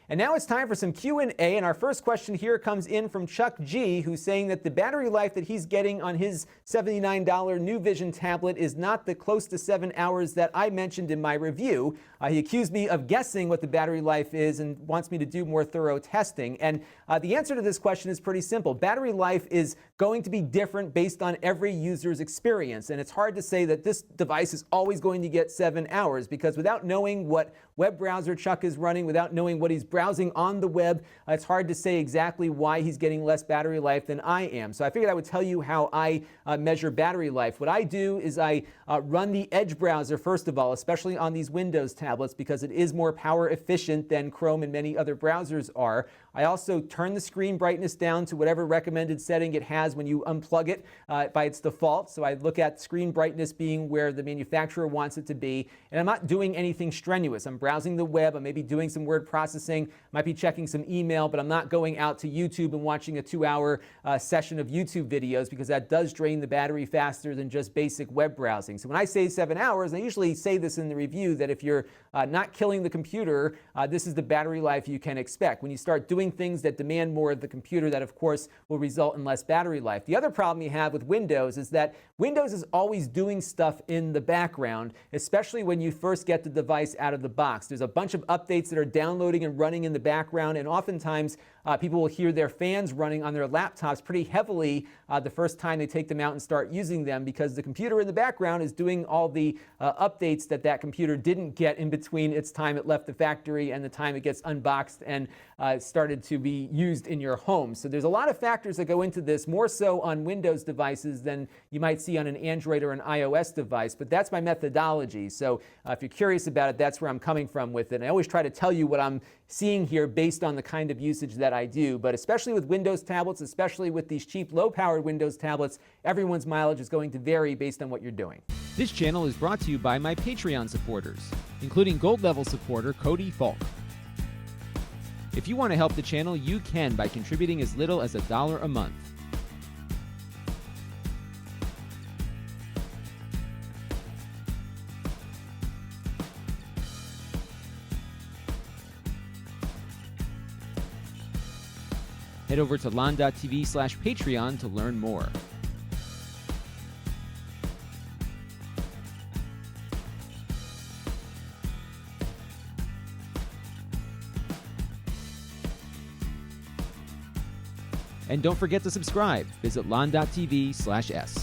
And now it's time for some Q&A, and our first question here comes in from Chuck G, who's saying that the battery life that he's getting on his $79 New Vision tablet is not the close to 7 hours that I mentioned in my review. He accused me of guessing what the battery life is and wants me to do more thorough testing. And the answer to this question is pretty simple. Battery life is going to be different based on every user's experience, and it's hard to say that this device is always going to get 7 hours, because without knowing what web browser Chuck is running, without knowing what he's browsing on the web, it's hard to say exactly why he's getting less battery life than I am. So I figured I would tell you how I measure battery life. What I do is I run the Edge browser, first of all, especially on these Windows tablets, because it is more power efficient than Chrome and many other browsers are. I also turn the screen brightness down to whatever recommended setting it has when you unplug it by its default. So I look at screen brightness being where the manufacturer wants it to be. And I'm not doing anything strenuous. I'm browsing the web. I may be doing some word processing, might be checking some email, but I'm not going out to YouTube and watching a 2-hour session of YouTube videos, because that does drain the battery faster than just basic web browsing. So when I say 7 hours, I usually say this in the review, that if you're not killing the computer, this is the battery life you can expect. When you start doing things that demand more of the computer, that of course will result in less battery life. The other problem you have with Windows is that Windows is always doing stuff in the background, especially when you first get the device out of the box. There's a bunch of updates that are downloading and running in the background, and oftentimes people will hear their fans running on their laptops pretty heavily the first time they take them out and start using them, because the computer in the background is doing all the updates that computer didn't get in between its time it left the factory and the time it gets unboxed and started to be used in your home. So there's a lot of factors that go into this, more so on Windows devices than you might see on an Android or an iOS device, but that's my methodology. So if you're curious about it, that's where I'm coming from with it. And I always try to tell you what I'm seeing here based on the kind of usage that I do, but especially with Windows tablets, especially with these cheap, low-powered Windows tablets, everyone's mileage is going to vary based on what you're doing. This channel is brought to you by my Patreon supporters, including gold level supporter Cody Falk. If you want to help the channel, you can by contributing as little as $1 a month. Head over to Lon.TV/Patreon to learn more. And don't forget to subscribe. Visit Lon.TV/S.